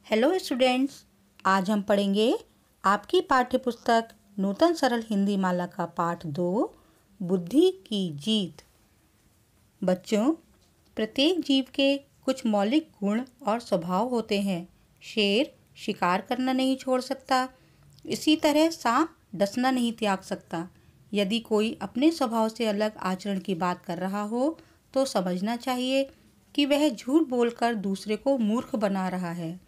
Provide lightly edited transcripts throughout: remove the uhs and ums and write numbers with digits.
Hello students, आज हम पढ़ेंगे आपकी पाठ्यपुस्तक नूतन सरल हिंदी माला का पाठ 2 बुद्धि की जीत। बच्चों, प्रत्येक जीव के कुछ मौलिक गुण और स्वभाव होते हैं। शेर शिकार करना नहीं छोड़ सकता, इसी तरह सांप डसना नहीं त्याग सकता। यदि कोई अपने स्वभाव से अलग आचरण की बात कर रहा हो तो समझना चाहिए कि वह झूठ बोलकर दूसरे को मूर्ख बना रहा है।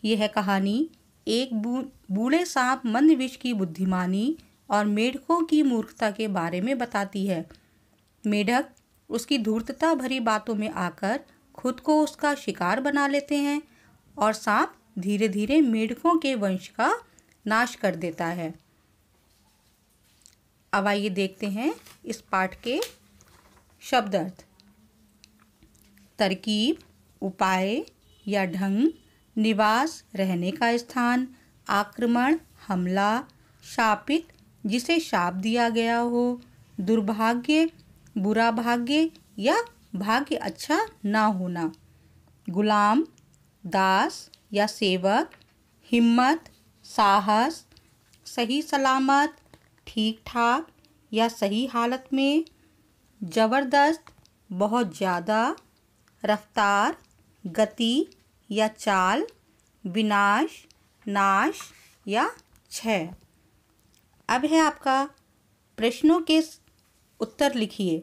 यह कहानी एक बूढ़े सांप मंदविष की बुद्धिमानी और मेढकों की मूर्खता के बारे में बताती है। मेढक उसकी धूर्तता भरी बातों में आकर खुद को उसका शिकार बना लेते हैं और सांप धीरे धीरे मेढकों के वंश का नाश कर देता है। अब आइए देखते हैं इस पाठ के शब्द अर्थ। तरकीब, उपाय या ढंग, निवास रहने का स्थान, आक्रमण, हमला, शापित जिसे शाप दिया गया हो, दुर्भाग्य, बुरा भाग्य या भाग्य अच्छा ना होना, गुलाम, दास या सेवक, हिम्मत, साहस, सही सलामत, ठीक ठाक या सही हालत में, जबरदस्त, बहुत ज़्यादा, रफ्तार, गति या चाल, विनाश, नाश या क्षय। अब है आपका प्रश्नों के उत्तर लिखिए।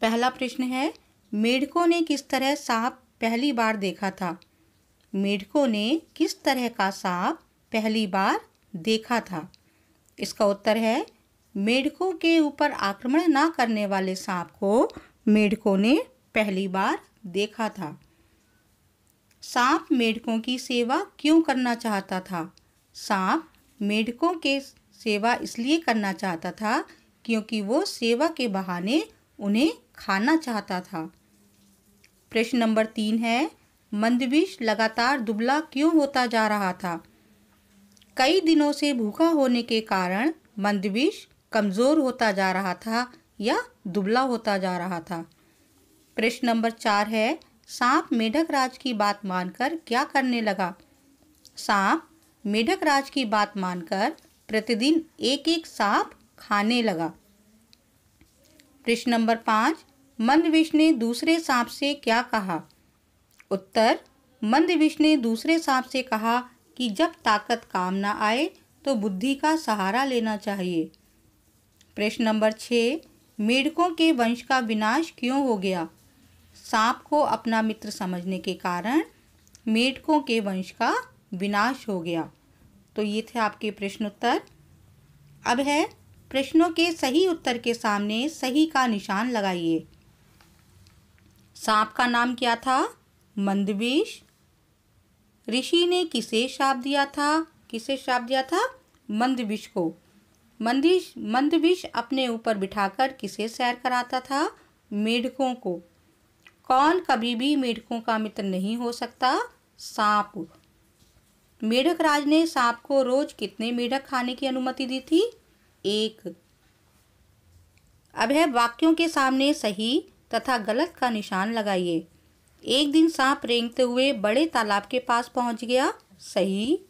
पहला प्रश्न है, मेढकों ने किस तरह सांप पहली बार देखा था? मेढकों ने किस तरह का सांप पहली बार देखा था? इसका उत्तर है, मेढकों के ऊपर आक्रमण ना करने वाले सांप को मेढकों ने पहली बार देखा था। सांप मेढकों की सेवा क्यों करना चाहता था? सांप मेढकों के सेवा इसलिए करना चाहता था क्योंकि वो सेवा के बहाने उन्हें खाना चाहता था। प्रश्न नंबर 3 है, मंदविष लगातार दुबला क्यों होता जा रहा था? कई दिनों से भूखा होने के कारण मंदविष कमज़ोर होता जा रहा था या दुबला होता जा रहा था। प्रश्न नंबर 4 है, सांप मेढक राज की बात मानकर क्या करने लगा? सांप मेढक राज की बात मानकर प्रतिदिन एक एक सांप खाने लगा। प्रश्न नंबर 5, मंदविष ने दूसरे सांप से क्या कहा? उत्तर, मंदविष ने दूसरे सांप से कहा कि जब ताकत काम ना आए तो बुद्धि का सहारा लेना चाहिए। प्रश्न नंबर 6, मेढकों के वंश का विनाश क्यों हो गया? सांप को अपना मित्र समझने के कारण मेढकों के वंश का विनाश हो गया। तो ये थे आपके प्रश्न उत्तर। अब है, प्रश्नों के सही उत्तर के सामने सही का निशान लगाइए। सांप का नाम क्या था? मंदविष। ऋषि ने किसे शाप दिया था? किसे शाप दिया था? मंदविष को। मंदविष अपने ऊपर बिठाकर किसे सैर कराता था? मेढकों को। कौन कभी भी मेढकों का मित्र नहीं हो सकता? सांप। मेढक राज ने सांप को रोज कितने मेढक खाने की अनुमति दी थी? 1। अब है, वाक्यों के सामने सही तथा गलत का निशान लगाइए। एक दिन सांप रेंगते हुए बड़े तालाब के पास पहुंच गया। सही।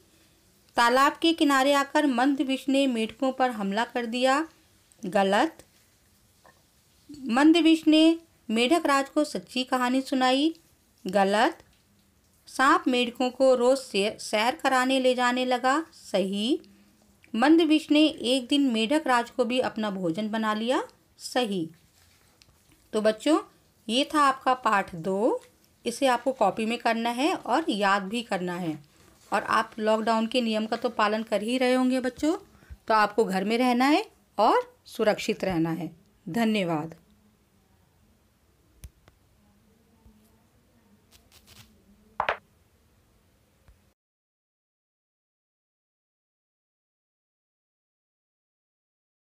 तालाब के किनारे आकर मंदविष ने मेढकों पर हमला कर दिया। गलत। मंदविष ने मेढक राज को सच्ची कहानी सुनाई। गलत। सांप मेढकों को रोज सैर कराने ले जाने लगा। सही। मंदविष ने एक दिन मेढक राज को भी अपना भोजन बना लिया। सही। तो बच्चों, ये था आपका पाठ 2। इसे आपको कॉपी में करना है और याद भी करना है। और आप लॉकडाउन के नियम का तो पालन कर ही रहे होंगे बच्चों। तो आपको घर में रहना है और सुरक्षित रहना है। धन्यवाद।